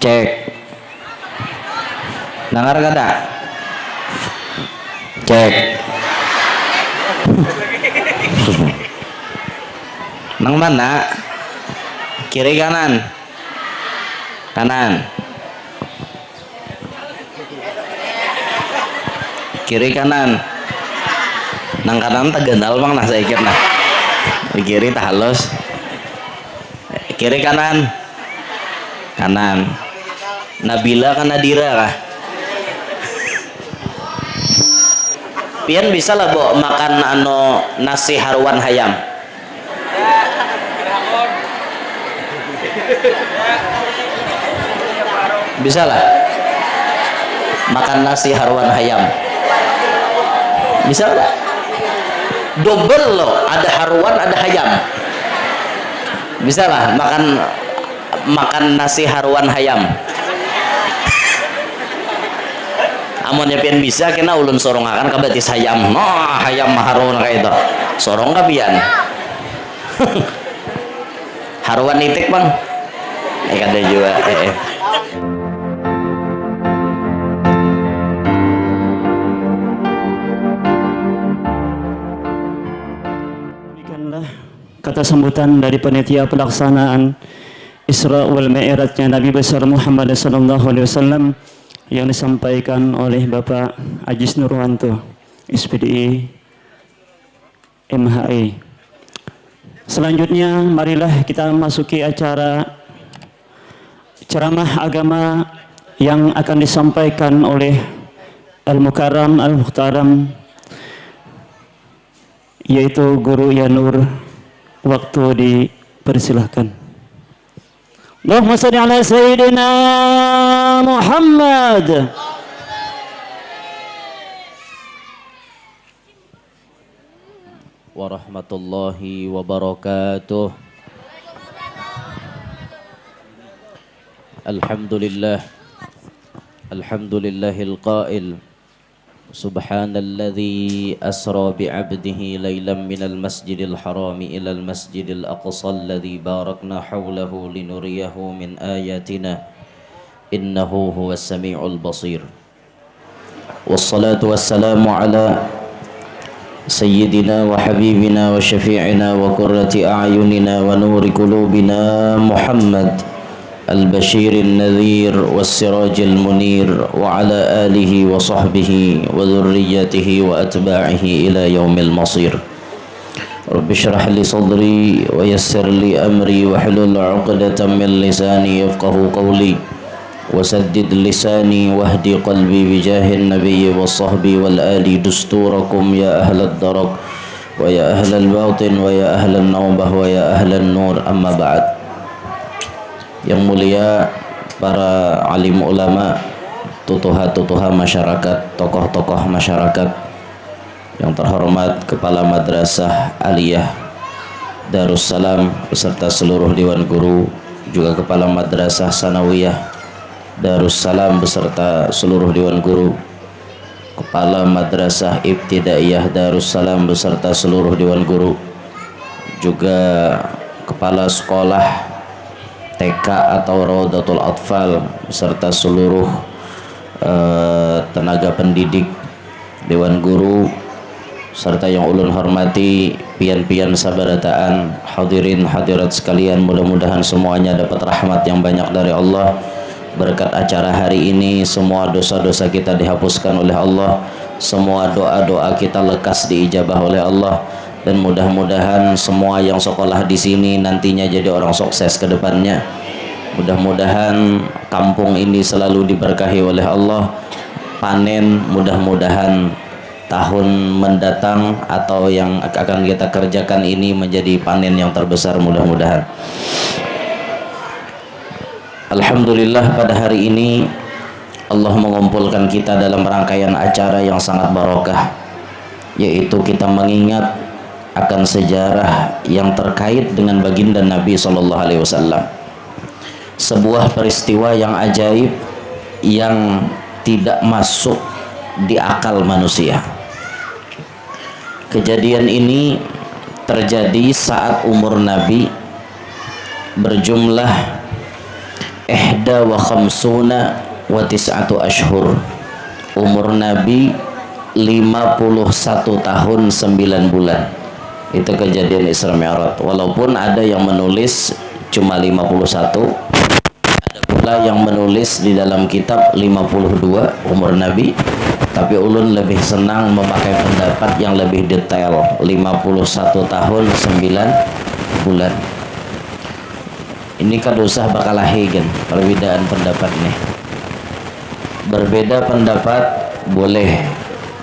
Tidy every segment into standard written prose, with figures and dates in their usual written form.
Cek. Dengar kata? Cek. Nang mana? Kiri kanan? Kanan. Kiri kanan. Nang kanan tegendal bang nah saya kira nah. Di kiri tak halus. Kiri kanan. Kanan. Nabila kan Nadira kah? Pian bisa lah bo makan nasi haruan hayam. Bisa lah makan nasi haruan hayam. Bisa lah. Double loh, ada haruan ada hayam. Bisa lah makan nasi haruan hayam. Amunnya pian bisa kena ulun sorong akan kabatis hayam. Nah hayam haruan kayak itu sorong kapian. Haruan nitik bang ada juga Berikanlah kata sambutan dari panitia pelaksanaan Isra wal Mi'rajnya Nabi besar Muhammad sallallahu alaihi wasallam yang disampaikan oleh Bapak Ajis Nurwanto SPDI MHI. Selanjutnya marilah kita masuki acara ceramah agama yang akan disampaikan oleh Al-Mukarram Al-Muhtaram yaitu Guru Yanur. Waktu dipersilahkan. Allahumma shalli ala Sayyidina Muhammad. Warahmatullahi wabarakatuh. Alhamdulillahil qail subhanalladzi asra bi'abdihi laylan minal masjidil harami ilal masjidil aqsa alladzi barakna hawlahu linuriyahu min ayatina innahu huwas sami'ul basir. Wassalatu wassalamu ala sayyidina wa habibina wa syafi'ina wa qurrati a'yunina wa nuri qulubina Muhammad al-Bashir al-Nadhir was-Siraj al-Munir wa ala alihi wa sahbihi wa dhurriyyatihi wa atba'ihi ila yaumil masir. Rabbi shrah li sadri wa yassir li amri wa hlul 'uqdatam min lisani yafqahu qawli wa saddid lisani wahdi qalbi bijahin nabiyyi wa sahbi wal ali dusturakum ya ahlad darak wa ya ahlal batin wa ya ahlan nawbah wa ya ahlan nur amma ba'd. Yang mulia para alim ulama, tutuha-tutuha masyarakat, tokoh-tokoh masyarakat, yang terhormat Kepala Madrasah Aliyah Darussalam beserta seluruh Dewan Guru, juga Kepala Madrasah Sanawiyah Darussalam beserta seluruh Dewan Guru, Kepala Madrasah Ibtidaiyah Darussalam beserta seluruh Dewan Guru, juga Kepala Sekolah TK atau Raudatul Atfal beserta seluruh tenaga pendidik, Dewan Guru, serta yang ulun hormati pian-pian sabarataan, hadirin hadirat sekalian, mudah-mudahan semuanya dapat rahmat yang banyak dari Allah. Berkat acara hari ini semua dosa-dosa kita dihapuskan oleh Allah, semua doa-doa kita lekas diijabah oleh Allah, dan mudah-mudahan semua yang sekolah di sini nantinya jadi orang sukses ke depannya. Mudah-mudahan kampung ini selalu diberkahi oleh Allah. Panen mudah-mudahan tahun mendatang atau yang akan kita kerjakan ini menjadi panen yang terbesar mudah-mudahan. Alhamdulillah pada hari ini Allah mengumpulkan kita dalam rangkaian acara yang sangat barokah, yaitu kita mengingat akan sejarah yang terkait dengan baginda Nabi SAW. Sebuah peristiwa yang ajaib yang tidak masuk di akal manusia. Kejadian ini terjadi saat umur Nabi berjumlah ihda wa khamsuna wa tis'atu ashhur. Umur Nabi 51 tahun 9 bulan. Itu kejadian Isra Mi'raj. Walaupun ada yang menulis cuma 51, ada pula yang menulis di dalam kitab 52 umur Nabi. Tapi ulun lebih senang memakai pendapat yang lebih detail, 51 tahun 9 bulan. Ini kan usah bakal lahigan perbedaan pendapat nih. Berbeda pendapat boleh,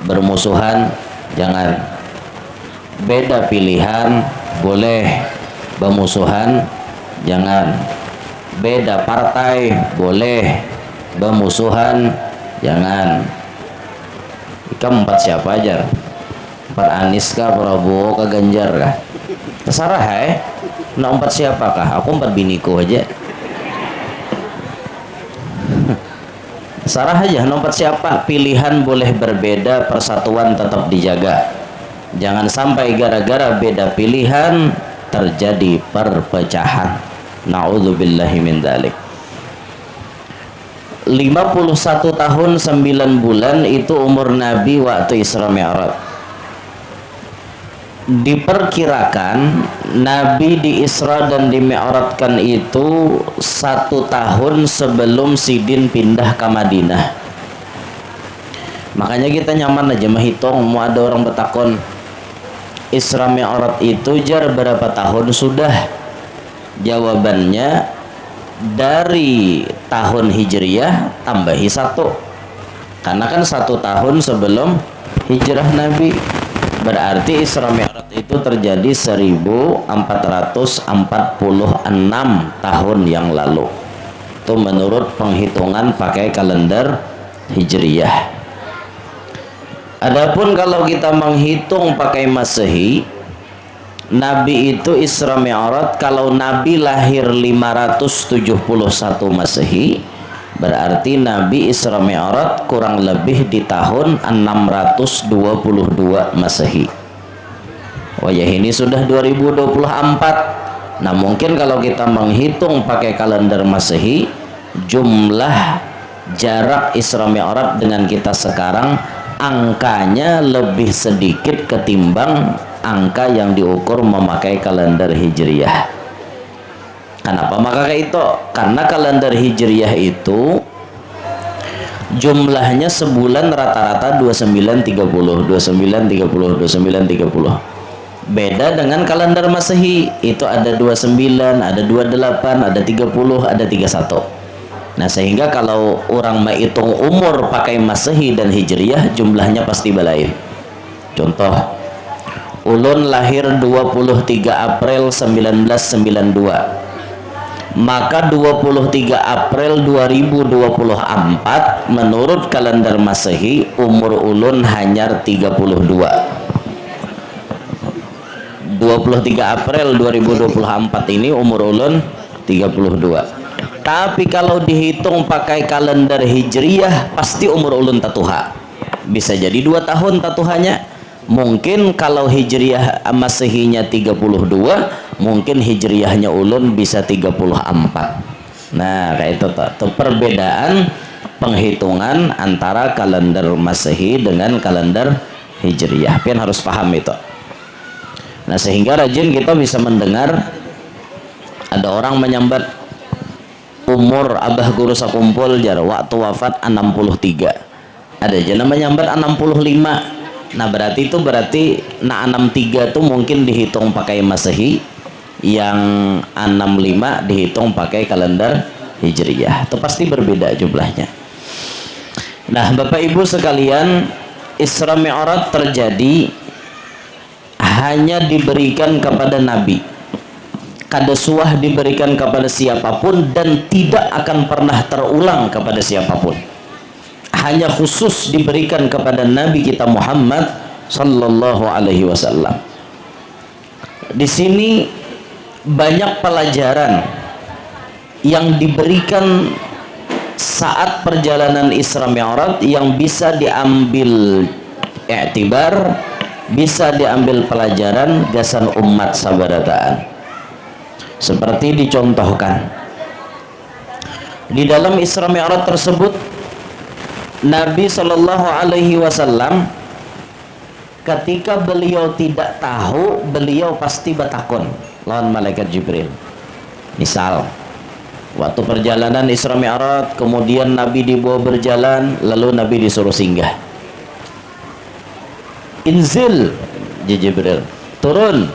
bermusuhan jangan. Beda pilihan boleh, bermusuhan jangan. Beda partai boleh, bermusuhan jangan. Kamu empat siapa aja? Empat Anies kah, Prabowo kah, Ganjar kah? Terserah Nak empat siapakah? Aku empat biniku aja. Terserah aja, nak empat siapa? Pilihan boleh berbeda, persatuan tetap dijaga. Jangan sampai gara-gara beda pilihan terjadi perpecahan. Na'udzubillahi min dzalik. 51 tahun 9 bulan itu umur Nabi waktu Isra Mi'raj. Diperkirakan Nabi di Isra dan di Mi'rajkan itu 1 tahun sebelum Sidin pindah ke Madinah. Makanya kita nyaman aja menghitung. Mau ada orang bertakon Isra Mi'raj itu jar berapa tahun sudah? Jawabannya dari tahun Hijriyah tambahi 1, karena kan 1 tahun sebelum hijrah Nabi. Berarti Isra Mi'raj itu terjadi 1446 tahun yang lalu. Itu menurut penghitungan pakai kalender Hijriyah. Adapun kalau kita menghitung pakai Masehi, Nabi itu Isra Mi'raj, kalau Nabi lahir 571 Masehi, berarti Nabi Isra Mi'raj kurang lebih di tahun 622 Masehi. Oh ya, ini sudah 2024. Nah, mungkin kalau kita menghitung pakai kalender Masehi, jumlah jarak Isra Mi'raj dengan kita sekarang angkanya lebih sedikit ketimbang angka yang diukur memakai kalender Hijriyah. Kenapa maka kayak itu? Karena kalender Hijriyah itu jumlahnya sebulan rata-rata 2930, 2930, 2930. Beda dengan kalender Masehi, itu ada 29, ada 28, ada 30, ada 31. Nah, sehingga kalau orang menghitung umur pakai Masehi dan Hijriyah, jumlahnya pasti balain. Contoh, ulun lahir 23 April 1992. Maka 23 April 2024 menurut kalender Masehi umur ulun hanya 32. 23 April 2024 ini umur ulun 32. Tapi kalau dihitung pakai kalender Hijriyah pasti umur ulun tatuha. Bisa jadi 2 tahun tatuhanya. Mungkin kalau Hijriyah Masehinya 32, mungkin Hijriyahnya ulun bisa 34. Nah, kayak itu tuh perbedaan penghitungan antara kalender Masehi dengan kalender Hijriyah. Pian harus paham itu. Nah, sehingga rajin kita bisa mendengar ada orang menyambat umur abah guru sakumpul jar waktu wafat 63. Ada aja namanya nyambat 65. Nah, berarti 63 itu mungkin dihitung pakai Masehi, yang 65 dihitung pakai kalender Hijriyah. Itu pasti berbeda jumlahnya. Nah, Bapak Ibu sekalian, Isra Mi'raj terjadi hanya diberikan kepada Nabi. Kadasuah diberikan kepada siapapun dan tidak akan pernah terulang kepada siapapun. Hanya khusus diberikan kepada Nabi kita Muhammad sallallahu alaihi wasallam. Di sini banyak pelajaran yang diberikan saat perjalanan Isra Mi'raj yang bisa diambil i'tibar, bisa diambil pelajaran gasan umat sabarataan. Seperti dicontohkan, Di dalam Isra Mi'raj tersebut Nabi Shallallahu Alaihi Wasallam ketika beliau tidak tahu, beliau pasti batakon lawan malaikat Jibril. Misal waktu perjalanan Isra Mi'raj, kemudian Nabi dibawa berjalan, lalu Nabi disuruh singgah. Inzil, Jibril, turun,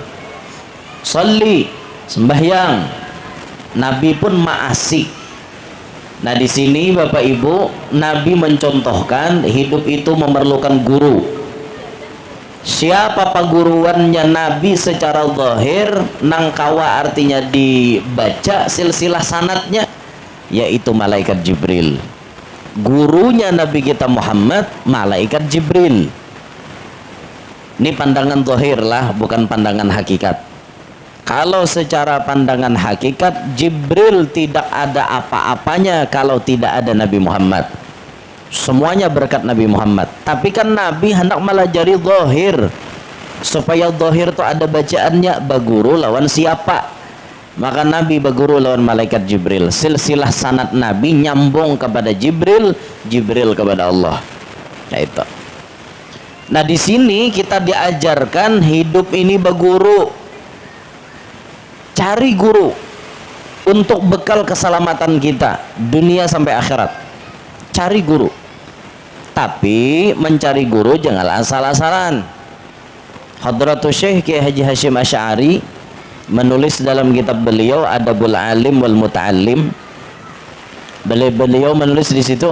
salli, sembahyang. Nabi pun ma'asik. Nah di sini Bapak Ibu, Nabi mencontohkan hidup itu memerlukan guru. Siapa paguruannya Nabi secara zahir, nangkawa artinya dibaca silsilah sanadnya, yaitu malaikat Jibril. Gurunya Nabi kita Muhammad, malaikat Jibril. Ini pandangan zahir lah, bukan pandangan hakikat. Kalau secara pandangan hakikat, Jibril tidak ada apa-apanya kalau tidak ada Nabi Muhammad. Semuanya berkat Nabi Muhammad. Tapi kan Nabi hendak melajari zahir, supaya zahir itu ada bacaannya, baguru lawan siapa. Maka Nabi baguru lawan malaikat Jibril. Silsilah sanad Nabi nyambung kepada Jibril, Jibril kepada Allah. Nah itu. Nah di sini kita diajarkan hidup ini baguru. Cari guru untuk bekal keselamatan kita dunia sampai akhirat. Cari guru, tapi mencari guru janganlah asal-asalan. Hadratus Syekh Kiai Haji Hashim Asy'ari menulis dalam kitab beliau Adabul Alim wal Muta'allim. Beliau menulis di situ,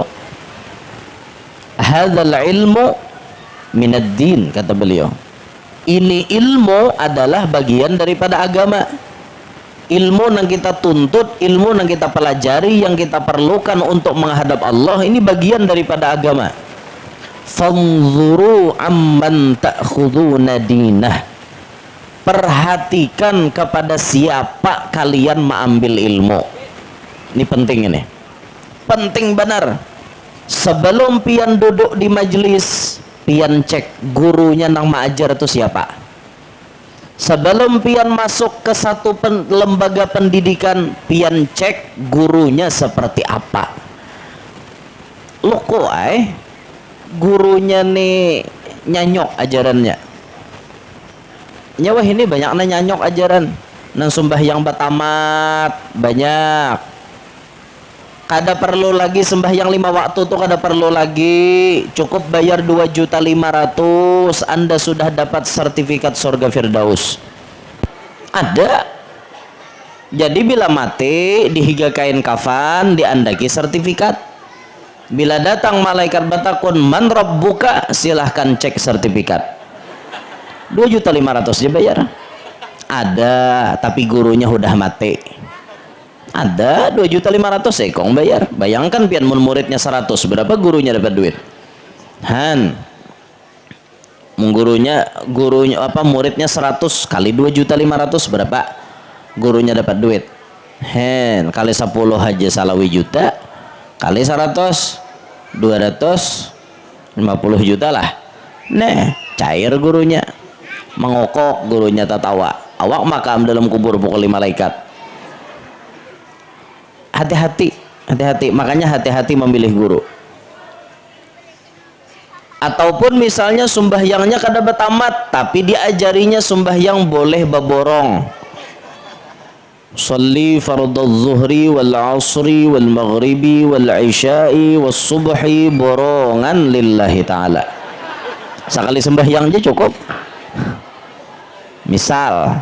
hadzal ilmu minad din, kata beliau. Ini ilmu adalah bagian daripada agama. Ilmu yang kita tuntut, ilmu yang kita pelajari, yang kita perlukan untuk menghadap Allah, ini bagian daripada agama. Fanzuru amman ta'khuduna dinah. Perhatikan kepada siapa kalian mengambil ilmu. Ini penting ini. Penting benar. Sebelum pian duduk di majelis, pian cek gurunya nang mengajar itu siapa. Sebelum pian masuk ke satu lembaga pendidikan, pian cek gurunya seperti apa. Loh kok gurunya nih nyanyok ajarannya. Nyawa ini banyaknya nyanyok ajaran. Nang sembahyang batamat banyak. Kada perlu lagi sembahyang 5 waktu tuh, kada perlu lagi, cukup bayar 2.500.000, Anda sudah dapat sertifikat surga Firdaus. Ada. Jadi bila mati dihiga kain kafan, diandaki sertifikat. Bila datang malaikat batakun, man rabbuka, silahkan cek sertifikat. 2.500.000 dia bayar. Ada, tapi gurunya udah mati. Ada 2.500.000 ekong bayar. Bayangkan pian muridnya 100, berapa gurunya dapat duit? Gurunya muridnya 100 kali 2.500.000 berapa gurunya dapat duit? Kali 10 aja salawi juta, kali 100 250 juta lah. Nah, cair gurunya, mengokok gurunya tertawa. Awak makam dalam kubur pukul malaikat. Hati-hati, makanya hati-hati memilih guru. Ataupun misalnya sembahyangnya kada betamat, tapi diajarinya sembahyang boleh baborong. Shalli fardadz zuhri wal asri wal maghribi wal isya'i was subhi borongan lillahi ta'ala. Sekali sembahyang aja cukup. Misal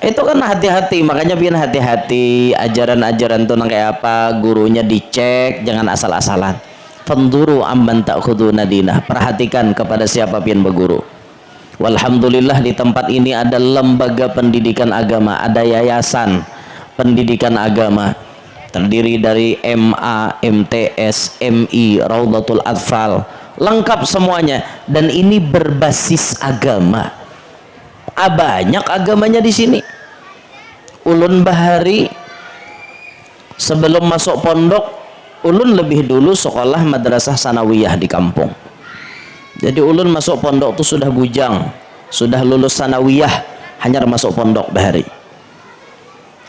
itu kan hati-hati, makanya pian hati-hati ajaran-ajaran tuh kayak apa, gurunya dicek, jangan asal-asalan. Fanzuru amman ta'khuduna dinah. Perhatikan kepada siapa pian berguru. Walhamdulillah di tempat ini ada lembaga pendidikan agama, ada yayasan pendidikan agama terdiri dari MA, MTS, MI, Raudatul Atfal, lengkap semuanya, dan ini berbasis agama. Banyak agamanya di sini. Ulun bahari sebelum masuk pondok, ulun lebih dulu sekolah madrasah sanawiyah di kampung. Jadi ulun masuk pondok itu sudah bujang, sudah lulus sanawiyah, hanya masuk pondok bahari.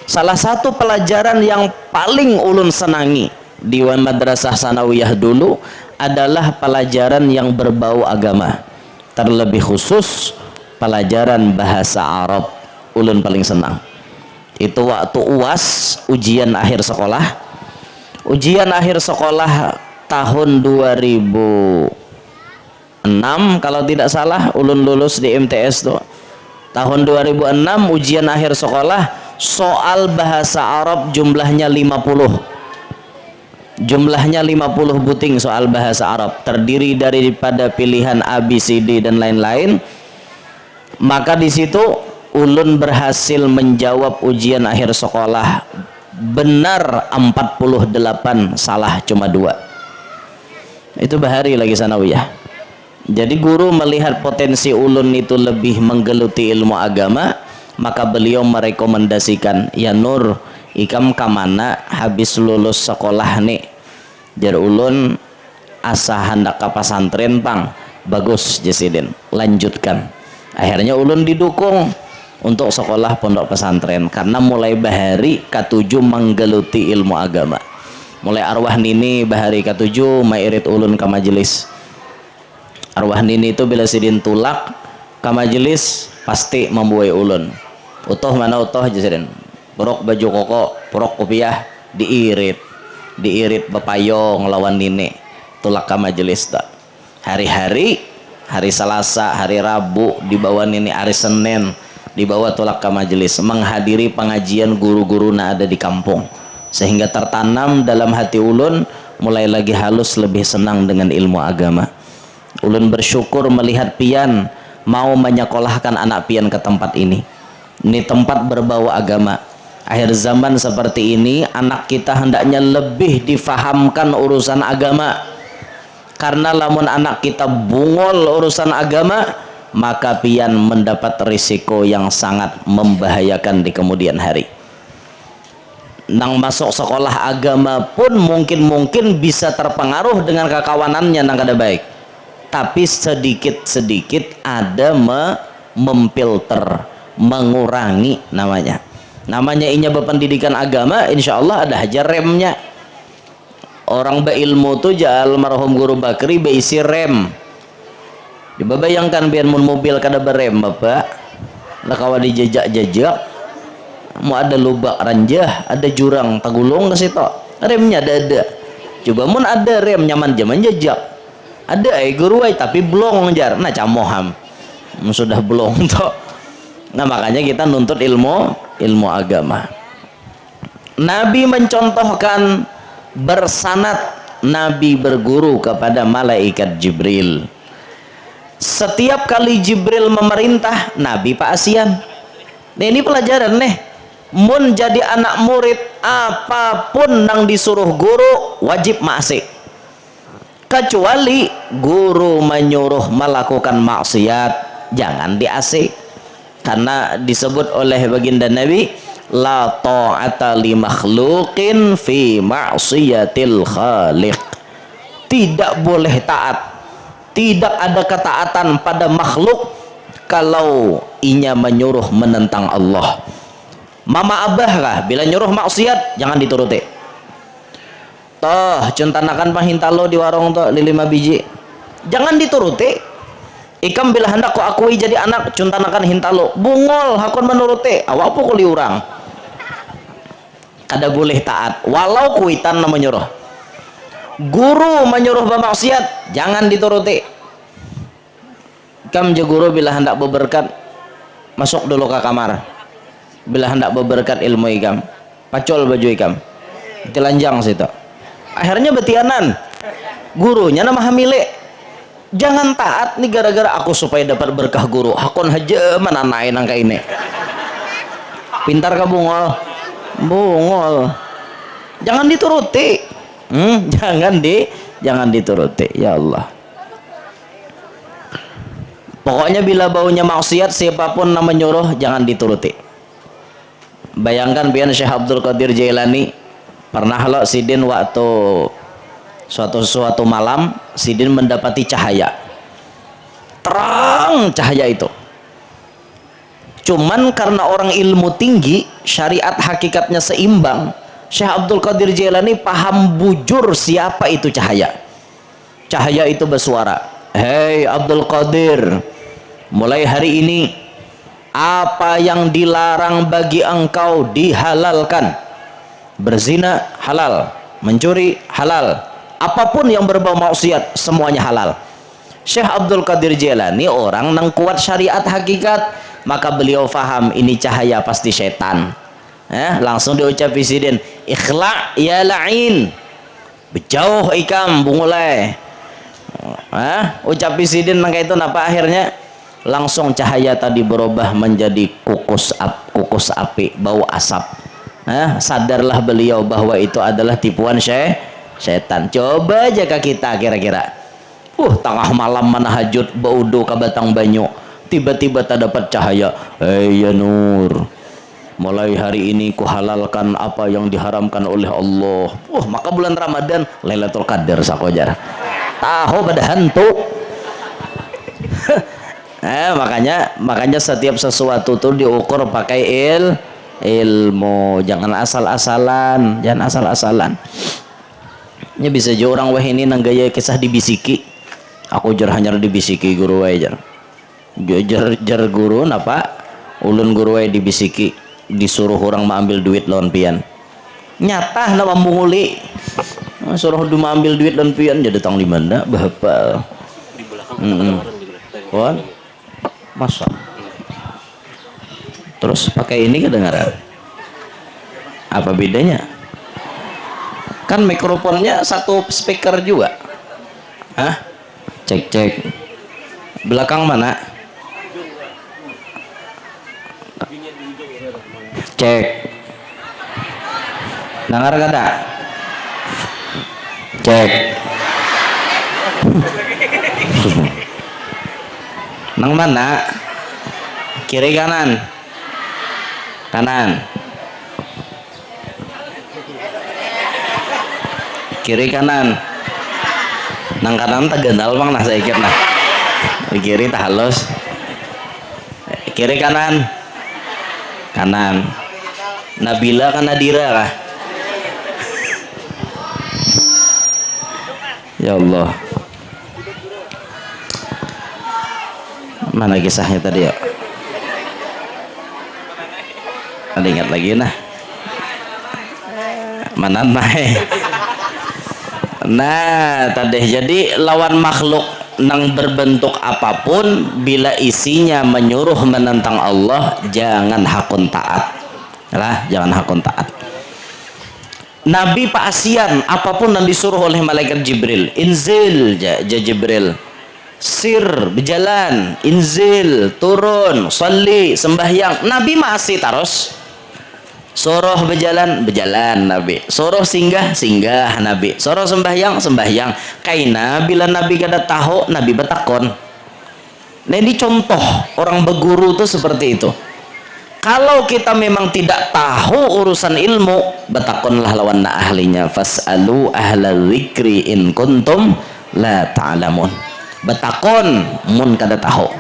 Salah satu pelajaran yang paling ulun senangi di madrasah sanawiyah dulu adalah pelajaran yang berbau agama, terlebih khusus pelajaran bahasa Arab. Ulun paling senang itu waktu UAS, ujian akhir sekolah. Ujian akhir sekolah tahun 2006 kalau tidak salah, ulun lulus di MTS tuh tahun 2006. Ujian akhir sekolah, soal bahasa Arab jumlahnya 50 buting soal bahasa Arab, terdiri daripada pilihan A, B, C, D dan lain-lain. Maka di situ ulun berhasil menjawab ujian akhir sekolah benar 48, salah cuma 2. Itu bahari lagi sanawiyah. Jadi guru melihat potensi ulun itu lebih menggeluti ilmu agama, maka beliau merekomendasikan, ya Nur, ikam kamana habis lulus sekolah nih, jar ulun asa hendak ke pesantren pang. Bagus Jesiden, lanjutkan. Akhirnya ulun didukung untuk sekolah pondok pesantren, karena mulai bahari ke-7 menggeluti ilmu agama. Mulai arwah nini bahari ke-7 mairit ulun ke majelis. Arwah nini itu bila sidin tulak ke majelis pasti membuai ulun. Utuh mana utuh Jesiden, porok baju koko, porok kopiah, diirit bepayong lawan nini, tulak ke majelis tak. Hari-hari, hari Selasa, hari Rabu dibawa nini, hari Senin dibawa tulak ke majelis, menghadiri pengajian guru-guru na ada di kampung, sehingga tertanam dalam hati ulun mulai lagi halus lebih senang dengan ilmu agama. Ulun bersyukur melihat pian mau menyekolahkan anak pian ke tempat ini. Ini tempat berbau agama. Akhir zaman seperti ini, anak kita hendaknya lebih difahamkan urusan agama, karena lamun anak kita bungol urusan agama, maka pian mendapat risiko yang sangat membahayakan di kemudian hari. Nang masuk sekolah agama pun mungkin bisa terpengaruh dengan kekawanannya nang kada baik, tapi sedikit-sedikit ada memfilter, mengurangi namanya inya berpendidikan agama. Insya Allah ada hajar remnya. Orang berilmu tuh jal marhum guru Bakri beisi rem. Coba bayangkan biar mobil kada berem bapak, lah kawa dijejak-jejak, mau ada lubak ranjah, ada jurang tagulung ke situ, remnya ada. Coba mun ada rem nyaman jaman jejak, ada guru tapi belum jar, nah camoham sudah belum toh. Nah makanya kita nuntut ilmu agama. Nabi mencontohkan bersanad, Nabi berguru kepada malaikat Jibril. Setiap kali Jibril memerintah, Nabi pak asian. Nah, ini pelajaran nih. Mun jadi anak murid, apapun nang disuruh guru wajib maksik, kecuali guru menyuruh melakukan maksiat jangan diasik, karena disebut oleh baginda Nabi, la ta'ata li makhluqin fi ma'siyatil khaliq. Tidak boleh taat, tidak ada ketaatan pada makhluk kalau inya menyuruh menentang Allah. Mama abah kah bila nyuruh maksiat jangan dituruti. Toh cuntanakan pahintalo di warung toh 5 biji jangan dituruti. Ikam bila hendak kau akui jadi anak cuntanakan hintalo bungol hakun menuruti awak apa kuli urang kada boleh taat walau kuitan na menyuruh. Guru menyuruh bermaksiat jangan dituruti. Ikam je guru bila hendak berberkat masuk dulu ke kamar, bila hendak berberkat ilmu ikam pacol baju ikam telanjang situ, akhirnya betianan gurunya nama hamile. Jangan taat nih gara-gara aku supaya dapat berkah guru hakun haja mana nain angka ini pintar ke bungol jangan dituruti. Jangan dituruti ya Allah. Pokoknya bila baunya maksiat siapapun nama nyuruh jangan dituruti. Bayangkan biar Syekh Abdul Qadir Jailani pernah lo sidin waktu suatu malam sidin mendapati cahaya terang, cahaya itu cuman karena orang ilmu tinggi syariat hakikatnya seimbang, Syekh Abdul Qadir Jailani paham bujur siapa itu cahaya. Cahaya itu bersuara, hei Abdul Qadir, mulai hari ini apa yang dilarang bagi engkau dihalalkan. Berzina halal, mencuri halal, apapun yang berbau maksiat semuanya halal. Syekh Abdul Qadir Jailani orang yang kuat syariat hakikat, maka beliau faham ini cahaya pasti setan. Langsung diucap presiden, ikhla ya la'in, berjauh ikam bungulai. Ucap presiden nang itu napa akhirnya langsung cahaya tadi berubah menjadi kukus api, bau asap. Sadarlah beliau bahwa itu adalah tipuan setan. Coba aja ke kita kira-kira, tengah malam manahajud baudo ke Batang Banyu, tiba-tiba tak dapat cahaya, ya Nur, mulai hari ini ku halalkan apa yang diharamkan oleh Allah. Maka bulan Ramadan Lailatul Qadar sakojar. Tahu pada hantu. makanya setiap sesuatu tuh diukur pakai ilmu, jangan asal-asalan. Nya bisa juga orang wah ini nang gaya kisah dibisiki. Aku jar hanya dibisiki guru wae jar. Jar guru napa? Ulun guru wae dibisiki, disuruh orang mengambil duit lawan pian. Nyata nama munguli. Suruh du mengambil duit lawan pian jadi datang di mana? Bapak. Di belakang masa. Terus pakai ini kedengaran. Apa bedanya? Kan mikrofonnya satu speaker juga. Cek. Belakang mana? Cek. Dengar kada? Cek. Nang mana? Kiri kanan? Kanan. Kiri kanan. Nang kanan tagandal bang nah saya nah. Kiri tak halus. Kiri kanan. Kanan. Nabila kan Nadira kah? Ya Allah. Mana kisahnya tadi ya? Ada ingat lagi nah? Mana naik? Nah tadi jadi lawan makhluk nang berbentuk apapun bila isinya menyuruh menentang Allah jangan hakun taat lah, jangan hakun taat. Nabi Pak Asian apapun yang disuruh oleh malaikat Jibril, inzil Jibril, sir berjalan, inzil turun, salli sembahyang, Nabi masih terus suruh berjalan Nabi, suruh singgah Nabi, suruh sembahyang kaina bila Nabi kada tahu Nabi bertakon. Nah ini contoh orang berguru tuh seperti itu. Kalau kita memang tidak tahu urusan ilmu, betakonlah lawan ahlinya, fasalu ahla dzikri in kuntum la ta'lamun. Betakon mun kada tahu.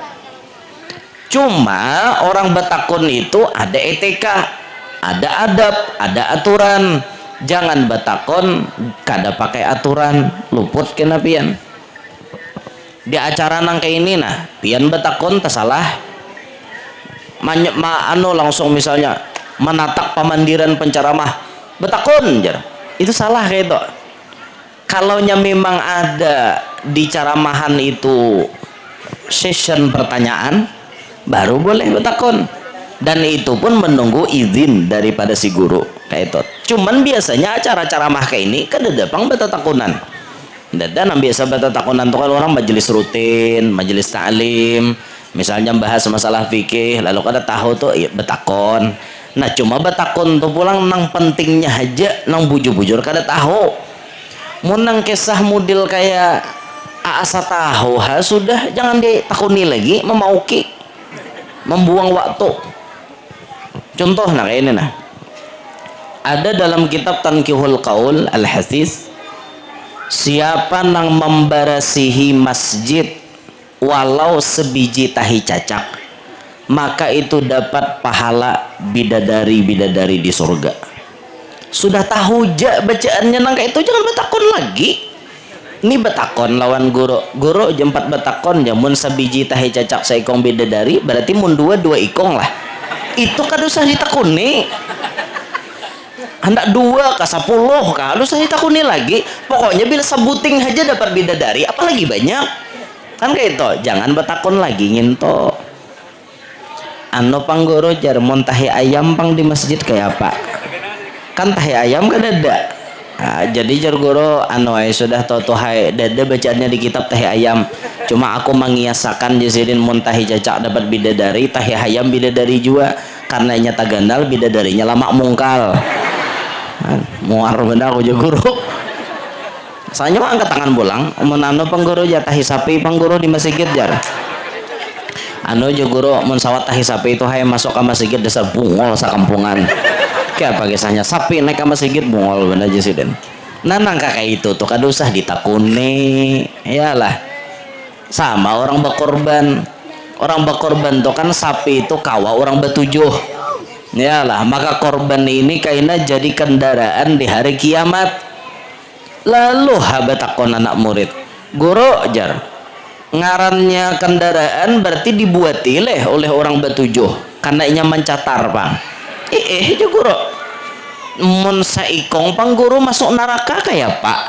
Cuma orang betakon itu ada etika, ada adab, ada aturan. Jangan betakon kada pakai aturan, luput kena pian. Di acara nang kayak ini nah, pian betakon tersalah. Langsung misalnya menatak pemandiran penceramah betakon jar, itu salah kayak itu. Kalaunya memang ada di ceramahan itu session pertanyaan baru boleh betakon, dan itu pun menunggu izin daripada si guru kayak itu. Cuman biasanya acara ceramah kayak ini kan ada pang betatakunan. Dan biasa betatakunan tuh kalau orang majelis rutin, majelis ta'lim, misalnya bahas masalah fikih, lalu kada tahu tuh ya betakon. Nah cuma betakon tuh pulang nang pentingnya aja, nang bujur-bujur kada tahu. Munang kisah model kayak asa tahu sudah jangan ditakuni lagi, memauki, membuang waktu. Contoh nah kayak ini nah, ada dalam kitab Tanqihul Qaul Al-Hasis, siapa nang membarasihi masjid walau sebiji tahi cacak, maka itu dapat pahala bidadari di surga. sudah tahu bacaannya nangka itu jangan betakon lagi. Ini betakon lawan guru jempat betakon jamun sabiji tahe cacak saikong bidadari berarti mun dua ikong lah. Itu kan usah ditakuni. Hendak 2 ke 10 kah usah ditakuni lagi. Pokoknya bila sebuting aja dapat bidadari apalagi banyak. Kan kayak itu, jangan betakon lagi nginto. Ano pang guru jar mun tahe ayam pang di masjid kayak apa? Kan tahe ayam kan ada. Nah, jadi jar guru anu sudah tahu hai dada bacaannya di kitab tahi ayam. Cuma aku mengiasakan jazidin muntahi cacak dapat bidadari, tahi ayam bidadari juga karena nyata gandal bidadarinya lama mungkal. Nah, muar benar aku guru. Soalnya mah angkat tangan pulang, mun anu pangguru ya tahi sapi pangguru di masjid jar. Anu guru mun sawat tahi sapi itu hai masuk ke masjid dasar bungol sakampungan. Kayak apa kisahnya sapi naik ke masjid bungol bener aja sih den. Nah nangka kayak itu tuh kan usah ditakuni. Iyalah sama orang berkorban tuh kan sapi itu kawa orang betujuh. Iyalah maka korban ini kayaknya jadi kendaraan di hari kiamat. Lalu habatakon anak murid guru jar ngarannya kendaraan berarti dibuati oleh orang betujuh karena inya mencatar bang. Guru mun saikong pang guru masuk neraka kayak pak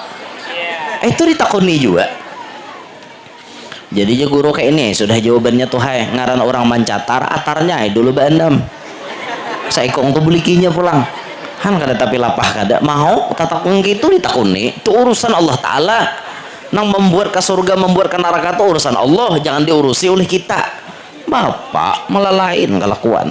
itu ditakuni juga. Jadi guru kayak ini sudah jawabannya tuh hai ngaran orang mencatar atarnya dulu bandam saikong tuh belikinya pulang han kada tapi lapah kada mau tatakung gitu ditakuni itu urusan Allah Ta'ala nang membuat ke surga membuat ke neraka itu urusan Allah jangan diurusi oleh kita bapak melalain kelakuan.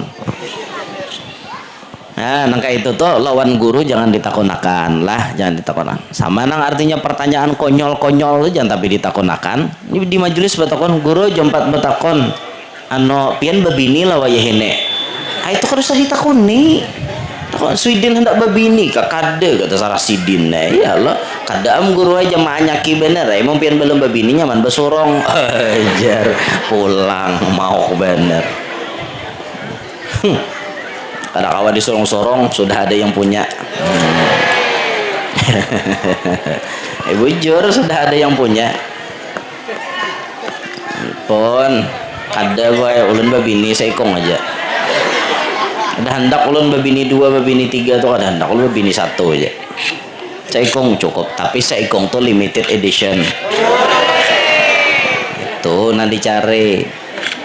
Nah, nangka itu tuh lawan guru jangan ditakunakan lah, jangan ditakunakan. Sama nang artinya pertanyaan konyol-konyol itu jangan tapi ditakunakan. Ini di majelis betakon guru jempat betakon, ano pian babini lah wayahene. Itu harus ditakuni. Takon Sweden hendak babini kakade kata Sarah Sidin ya Allah. Kadam guru aja nyaki bener emang pian belum babini nyaman besurong ajar pulang mau bener. Kada kawa disorong-sorong sudah ada yang punya. Bujur sudah ada yang punya. Pon ada gue ulun babini saikong aja. Ada hendak ulun babini 2 babini 3 tuh ada hendak ulun babini 1 aja. Saikong cukup tapi saikong tuh limited edition. Itu nanti cari.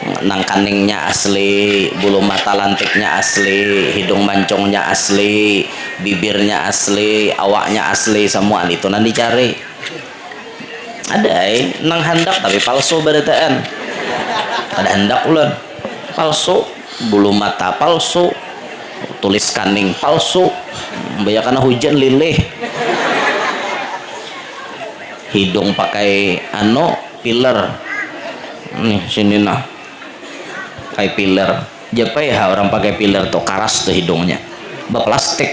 Nang kaningnya asli, bulu mata lantiknya asli, hidung mancungnya asli, bibirnya asli, awaknya asli, semua itu nanti cari. Ada nang hendak tapi palsu badataan. Ada hendak ulun palsu, bulu mata palsu, tulis kaning palsu, banyak hujan lilih, hidung pakai filler. Nih sini nah. Pakai filler japa ya orang pakai filler tuh karas tuh hidungnya berplastik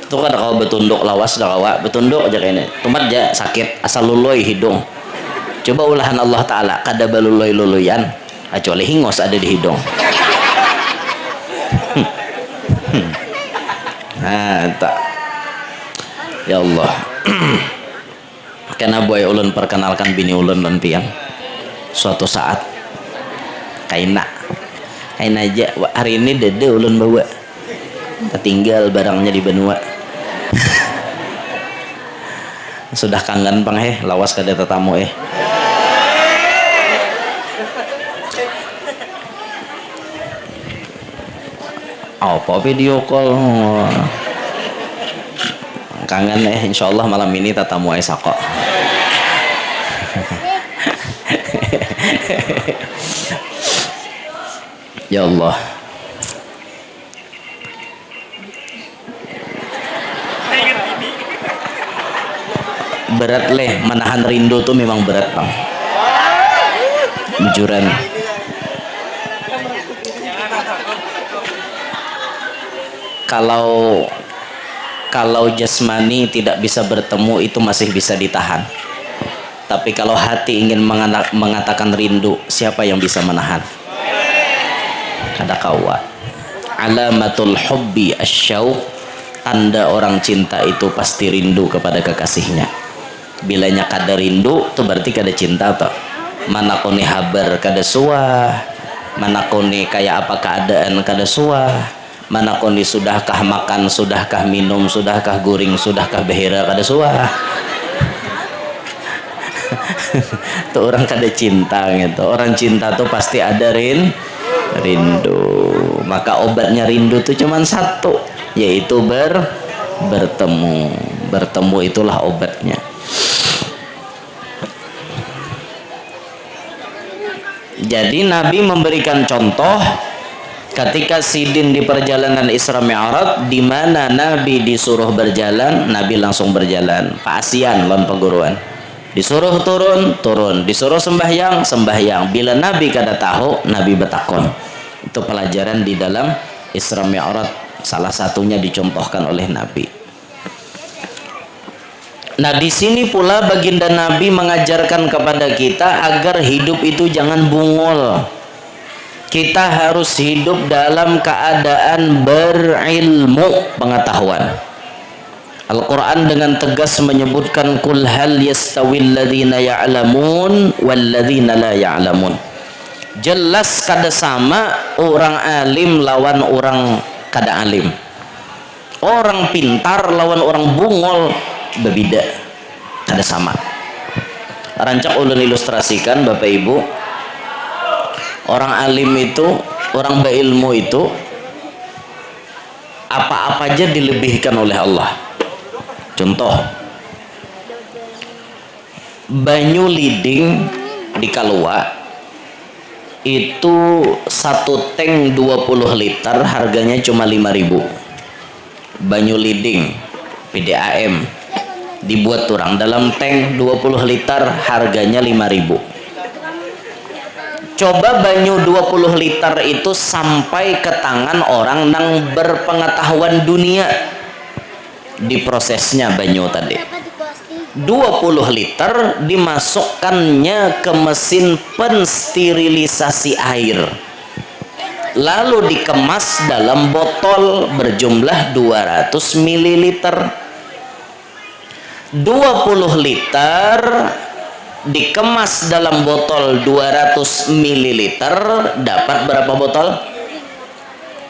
tuh kan kalau betunduk lawas dah kawa betunduk aja kayaknya tumat aja sakit asal luluy hidung coba ulahan Allah Ta'ala kada baluluy luluyan kecuali hingos ada di hidung. Nah tak ya Allah. Karena boy ulun perkenalkan bini ulun dan pian suatu saat kaina aja hari ini dede ulun bawa tinggal barangnya di benua. Sudah kangen pang lawas kada tetamu apa video call kangen insyaallah malam ini tetamu sako. Ya Allah. Berat menahan rindu tuh memang berat bang. Jujuran. Kalau jasmani tidak bisa bertemu itu masih bisa ditahan. Tapi kalau hati ingin mengatakan rindu, siapa yang bisa menahan? Kada kawa. alamatul hubbi asyauq, tanda orang cinta itu pasti rindu kepada kekasihnya. Bilanya kada rindu itu berarti kada cinta toh. Mana koni habar kada suah, mana koni kayak apa keadaan kada suah, mana koni sudahkah makan, sudahkah minum, sudahkah guring, sudahkah behera kada suah. Tuh orang kada cinta gitu. Orang cinta tuh pasti ada rindu. Maka obatnya rindu tuh cuman satu, yaitu bertemu. Bertemu itulah obatnya. Jadi Nabi memberikan contoh ketika Sidin di perjalanan Isra Mi'raj, di mana Nabi disuruh berjalan, Nabi langsung berjalan. Paasian lawan peguruan. Disuruh turun, turun. Disuruh sembahyang, sembahyang. Bila Nabi kada tahu, Nabi betakon. Itu pelajaran di dalam Isra Mi'raj, salah satunya dicontohkan oleh Nabi. Nah, di sini pula baginda Nabi mengajarkan kepada kita agar hidup itu jangan bungul. Kita harus hidup dalam keadaan berilmu pengetahuan. Al-Quran dengan tegas menyebutkan kul hal yastawil ladzina ya'lamun wal ladzina la ya'lamun. Jelas kada sama orang alim lawan orang kada alim. Orang pintar lawan orang bungol berbeda, kada sama. Rancak ulun ilustrasikan Bapak Ibu, orang alim itu, orang berilmu itu apa-apa aja dilebihkan oleh Allah. Contoh, banyu liding di Kalua itu satu tank 20 liter harganya cuma 5.000. Banyu liding PDAM dibuat turang dalam tank 20 liter harganya 5.000. Coba banyu 20 liter itu sampai ke tangan orang yang berpengetahuan dunia. Di prosesnya banyu tadi 20 liter dimasukkannya ke mesin pensterilisasi air, lalu dikemas dalam botol berjumlah 200 ml. 20 liter dikemas dalam botol 200 ml dapat berapa botol?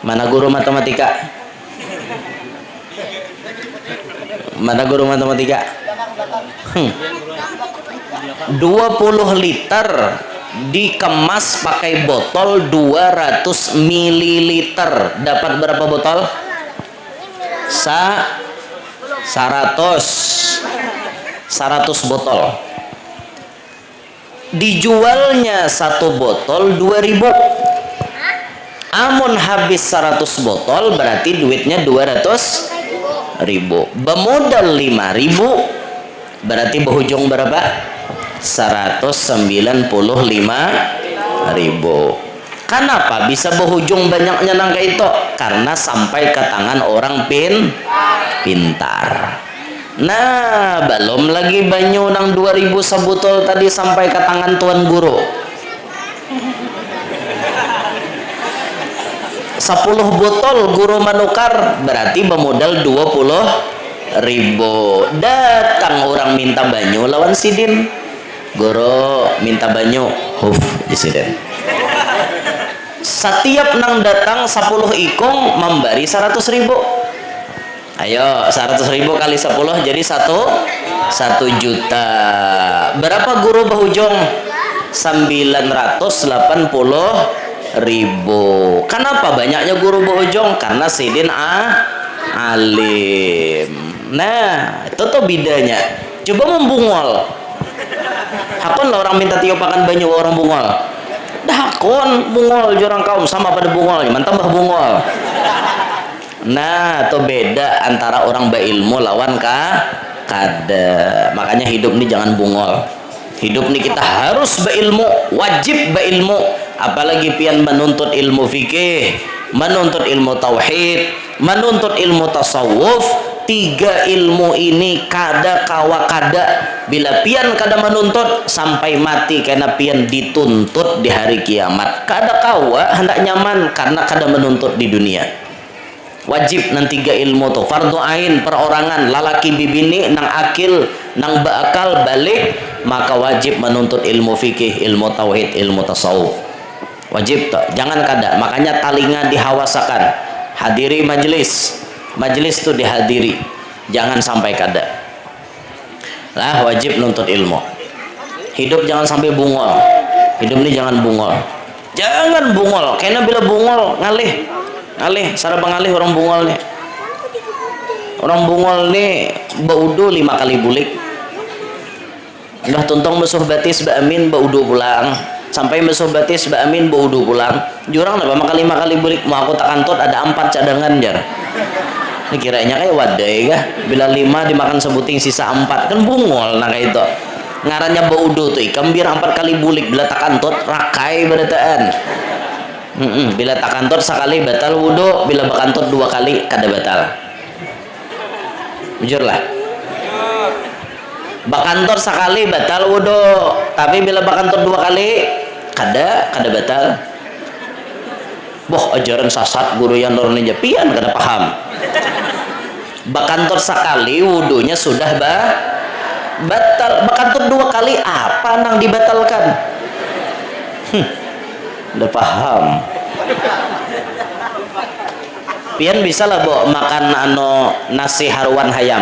Mana guru matematika? Mana guru matematika? 20 liter dikemas pakai botol 200 ml dapat berapa botol? 100 botol. Dijualnya satu botol 2.000. Amun habis 100 botol berarti duitnya 200.000. Bemodal 5.000 berarti berujung berapa? 195.000. Kenapa bisa berujung banyaknya nangka itu? Karena sampai ke tangan orang pintar. Nah, belum lagi banyu nang 2.000 sebotol tadi sampai ke tangan tuan guru. 10 botol guru menukar berarti bermodal 20.000. Datang orang minta banyu lawan Sidin. Guru minta banyu, huf di Sidin. Setiap nang datang 10 ikung memberi 100.000. Ayo 100.000 kali 10 jadi 1 juta. Berapa guru berujung? 980.000. Kenapa banyaknya guru berujung? Karena Sidin alim. Nah itu tuh bedanya. Coba membungol. Hakon lah orang minta tiopakan banyu orang bungol. Hakon bungol jorang kaum sama pada bungolnya, mantap bah bungol. Nah, itu beda antara orang berilmu lawan kada. Makanya hidup ini jangan bungol. Hidup ini kita harus berilmu, wajib berilmu. Apalagi pian menuntut ilmu fikih, menuntut ilmu tauhid, menuntut ilmu tasawuf. tiga ilmu ini kada kawa kada bila pian kada menuntut sampai mati karena pian dituntut di hari kiamat. Kada kawa hendak nyaman karena kada menuntut di dunia. Wajib nang tiga ilmu tuh fardu ain perorangan lalaki bibini nang akil nang bakal balik, maka wajib menuntut ilmu fikih, ilmu tauhid, ilmu tasawuf. Wajib tuh, jangan kada. Makanya talinga dihawasakan, hadiri majelis, majelis tuh dihadiri, jangan sampai kada lah. Wajib nuntut ilmu. Hidup jangan sampai bungol, hidup ini jangan bungol, jangan bungol karena bila bungol ngalih sarang pengalih orang bungol nih. Orang bungol nih baudu 5 kali bulik. Udah tuntong musuh batis ba amin baudu pulang. Sampai musuh batis ba amin baudu pulang. Jurang apa maka 5 kali bulik mau aku tak kantut ada 4 cadangan jar. Ini kiranya kayak wadai kah? Bila 5 dimakan sebuting sisa 4 kan bungol nah kayak itu. Ngarannya baudu tuh ikan biar 4 kali bulik bila tak kantut rakai berataan. Bila tak kantut sekali batal wudhu, bila bakantut 2 kali kada batal. Jujur lah. Bakantut sekali batal wudhu, tapi bila bakantut 2 kali kada batal. Boh ajaran sasat guru yang norun aja pian kada paham. Bakantut sekali wudhunya sudah batal. Bakantut 2 kali apa nang dibatalkan? Udah paham. Pian bisa lah bo makan nasi haruan hayam.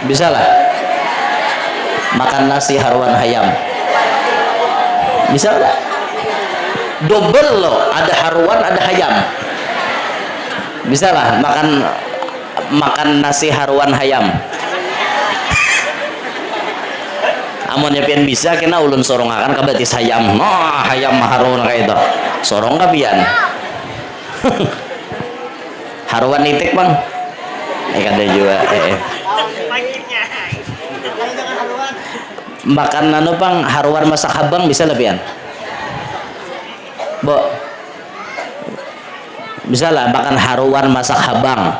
Bisa lah makan nasi haruan hayam. Bisa lah. Double loh, ada haruan ada hayam. Bisa lah makan nasi haruan hayam. Amunnya pian bisa kena ulun sorong akan kabatis hayam. Nah hayam haruan kayak itu sorong ka pian. Haruan itik bang kada juga makan bang haruan masak habang bisa lah pian bo, bisa lah makan haruan masak habang,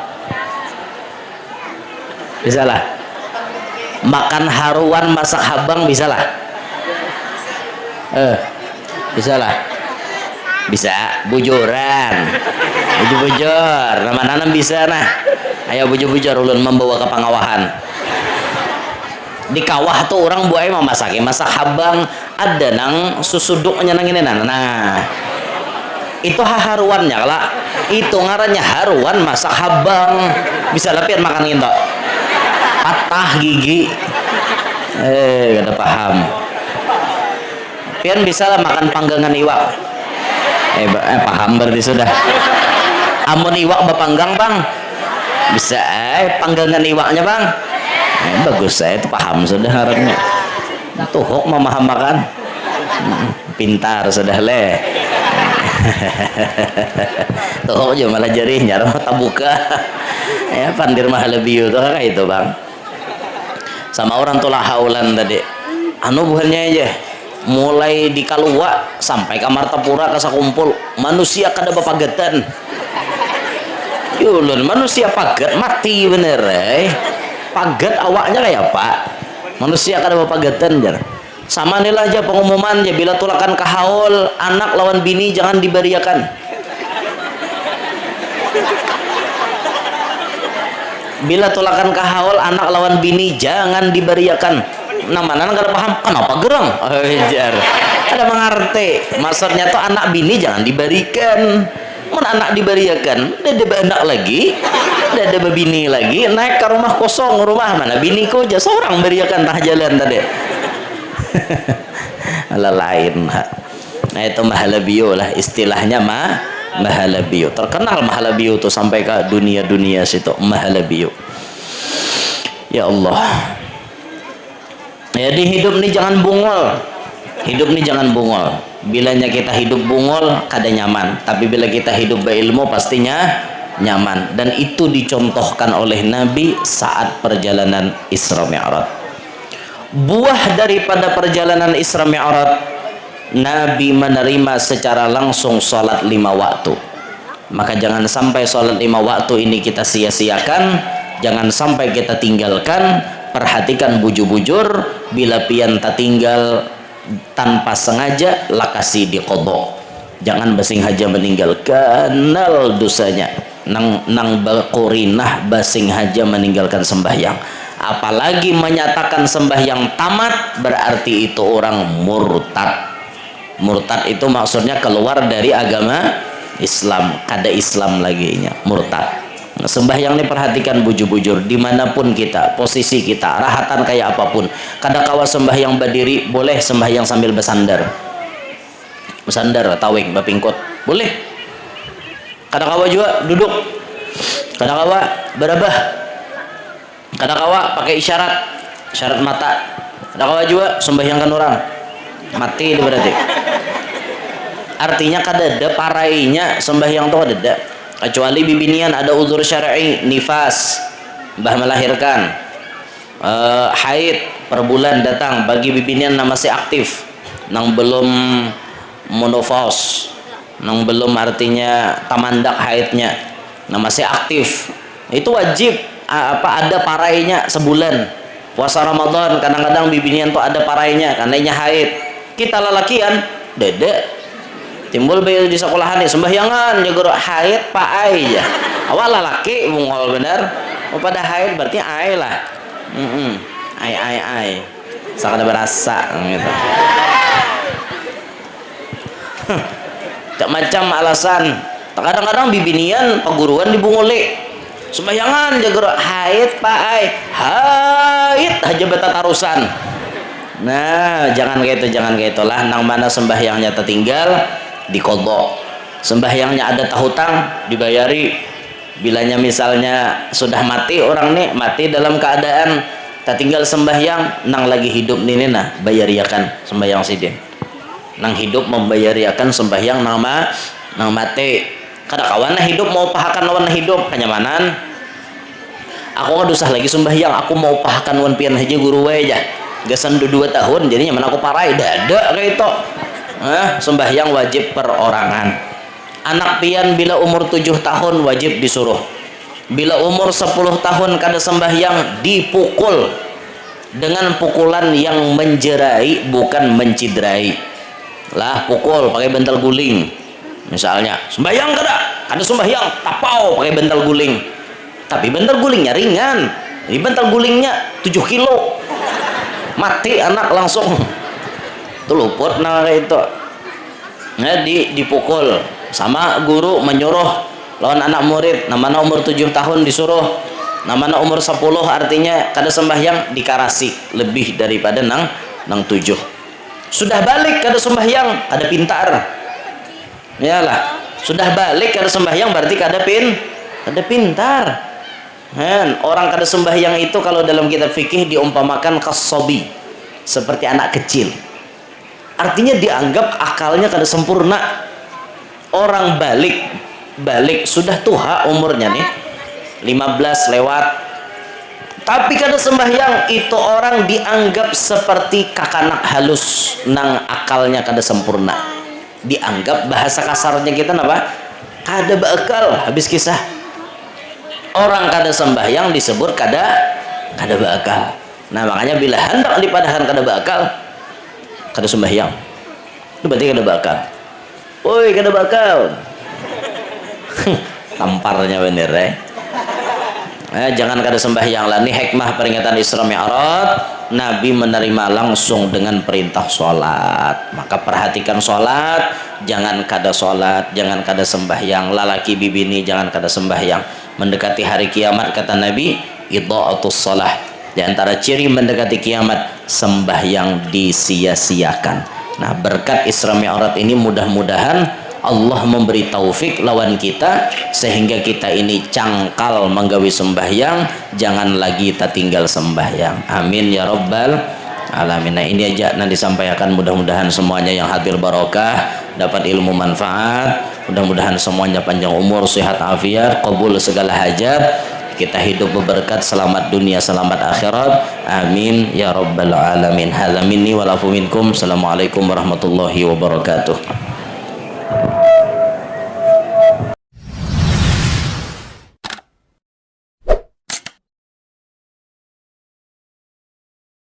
bisa lah makan haruan masak habang, bisa lah bisa lah, bisa bujuran bujur nama nanam bisa nah. Ayo bujur ulun membawa ke pengawahan di kawah tuh orang buai mau masak habang ada nang susuduknya nang ini nah itu haruannya lah itu ngarannya haruan masak habang. Bisa lepian makan gitu patah gigi kada paham. Pian bisa lah makan panggangan iwak paham berarti sudah. Amun iwak bapanggang bang bisa panggangan iwaknya bang bagus saya itu paham sudah harapnya tuh hok memaham makan pintar sudah le. Tuh aja malah jari nyarah tak buka ya pandir mahal lebih itu kayak itu bang. Sama orang tuh lahaulan tadi buhannya aja mulai di Kalua sampai kamar Tapura kasakumpul manusia kada bapagatan. Yulun manusia pagat mati bener pagat awaknya kayak apa manusia kada bapagatan jar. Sama inilah aja pengumuman ya bila tulakan kahaul anak lawan bini jangan dibariakan. Bila tulakan kahaul anak lawan bini jangan dibariakan. Nama kada paham kenapa gerang jar ada mengerti maksudnya tuh anak bini jangan dibarikan. Mun anak dibariakan ada anak lagi ada bini lagi naik ke rumah kosong rumah mana biniku aja seorang bariakan tah jalan tadi. Ala lain nah itu mahalabio lah istilahnya mahalabio terkenal mahalabio tuh sampai ke dunia situ mahalabio. Ya Allah jadi hidup ini jangan bungol. Hidup ini jangan bungol. Bilanya kita hidup bungol kada nyaman, tapi bila kita hidup berilmu pastinya nyaman. Dan itu dicontohkan oleh Nabi saat perjalanan Isra Mi'raj. Buah daripada perjalanan Isra Mi'raj Nabi menerima secara langsung sholat 5 waktu. Maka jangan sampai sholat 5 waktu ini kita sia-siakan, jangan sampai kita tinggalkan. Perhatikan bujur-bujur, bila pian tak tinggal tanpa sengaja lakasi diqodho. Jangan basing haja meninggalkan nal dosanya, nang bakurinah basing haja meninggalkan sembahyang. Apalagi menyatakan sembahyang tamat, berarti itu orang murtad. Murtad itu maksudnya keluar dari agama Islam, kada Islam lagi nya, murtad. Nah, sembahyang ini perhatikan bujur-bujur, dimanapun kita, posisi kita, rahatan kayak apapun. Kada kawa sembahyang berdiri, boleh sembahyang sambil bersandar. Bersandar, tawing, bapingkot, boleh. Kada kawa juga duduk. Kada kawa berabah. Kada kawa pakai isyarat mata. Kada kawa juga sembahyangkan orang. Mati itu berarti. Artinya kada ada parainya sembahyang itu kada ada. Kecuali bibinian ada uzur syar'i, nifas, bah melahirkan, haid per bulan datang bagi bibinian yang masih aktif, nang belum menopause, nang belum artinya tamandak haidnya, nang masih aktif, itu wajib ada parainya sebulan. Puasa Ramadan kadang-kadang bibinian tuh ada parainya karena haid. Kita lalakian dede timbul bayi di sekolahan nih sembahyangan jago haid pak ai ya awal laki mungol bener pada haid berarti ai lah ai sangat berasa gitu. Tak macam alasan kadang-kadang bibinian peguruan dibunguli sembahyangan jago haid pak ai haid aja beta tarusan. Nah, jangan kayak itulah. Nang mana sembahyangnya tertinggal diqodho. Sembahyangnya ada tahutang dibayari. Bilanya misalnya sudah mati orang nih, mati dalam keadaan tertinggal sembahyang, nang lagi hidup nih nah bayariakan sembahyang sidin. Nang hidup membayariakan sembahyang nang mati. Kada kawan hidup mau pahakan lawan hidup kenyamanan. Aku nggak usah lagi sembahyang, aku mau pahakan wan pian haji guru aja. Gasan 2 tahun jadinya mana aku parai dada kayak itu. Sembahyang wajib perorangan. Anak pian bila umur 7 tahun wajib disuruh. Bila umur 10 tahun kada sembahyang dipukul dengan pukulan yang menjerai bukan menciderai. Lah pukul pakai bantal guling. Misalnya sembahyang kada sembahyang tapau pakai bantal guling. Tapi bantal gulingnya ringan. Ini bantal gulingnya 7 kilo. Mati anak langsung tuh luput nah kayak itu. Nah dipukul sama guru menyuruh lawan anak murid namanya umur 7 tahun disuruh namanya umur 10 artinya kada sembahyang dikarasi lebih daripada nang 7. Sudah balik kada sembahyang kada pintar yalah sudah balik kada sembahyang berarti kada pintar. Orang kada sembahyang itu kalau dalam kitab fikih diumpamakan kasobi, seperti anak kecil. Artinya dianggap akalnya kada sempurna. Orang balik sudah tua umurnya nih 15 lewat, tapi kada sembahyang, itu orang dianggap seperti kakanak halus nang akalnya kada sempurna. Dianggap bahasa kasarnya kita apa? Kada beakal. Habis kisah orang kada sembahyang disebut kada beakal. Nah makanya bila hendak dipadahan kada beakal, kada sembahyang itu berarti kada beakal. Woi kada beakal. Tamparnya bener jangan kada sembahyang lah. Ini hikmah peringatan Isra Mi'raj. Nabi menerima langsung dengan perintah sholat. Maka perhatikan sholat, jangan kada sholat, jangan kada sembahyang. Lalaki bibini jangan kada sembahyang. Mendekati hari kiamat kata Nabi, idha'atus shalah. Di antara ciri mendekati kiamat, sembahyang disia-siakan. Nah, berkat Isra Mi'raj ini mudah-mudahan Allah memberi taufik lawan kita sehingga kita ini cangkal menggawi sembahyang, jangan lagi tertinggal sembahyang. Amin ya rabbal alamin. Nah, ini aja nanti disampaikan, mudah-mudahan semuanya yang hadir barokah, dapat ilmu manfaat, mudah-mudahan semuanya panjang umur, sehat afiat, qabul segala hajat. kita hidup berberkat, selamat dunia, selamat akhirat. Amin ya rabbal alamin. Hadza minni wal afu minkum. Assalamualaikum warahmatullahi wabarakatuh.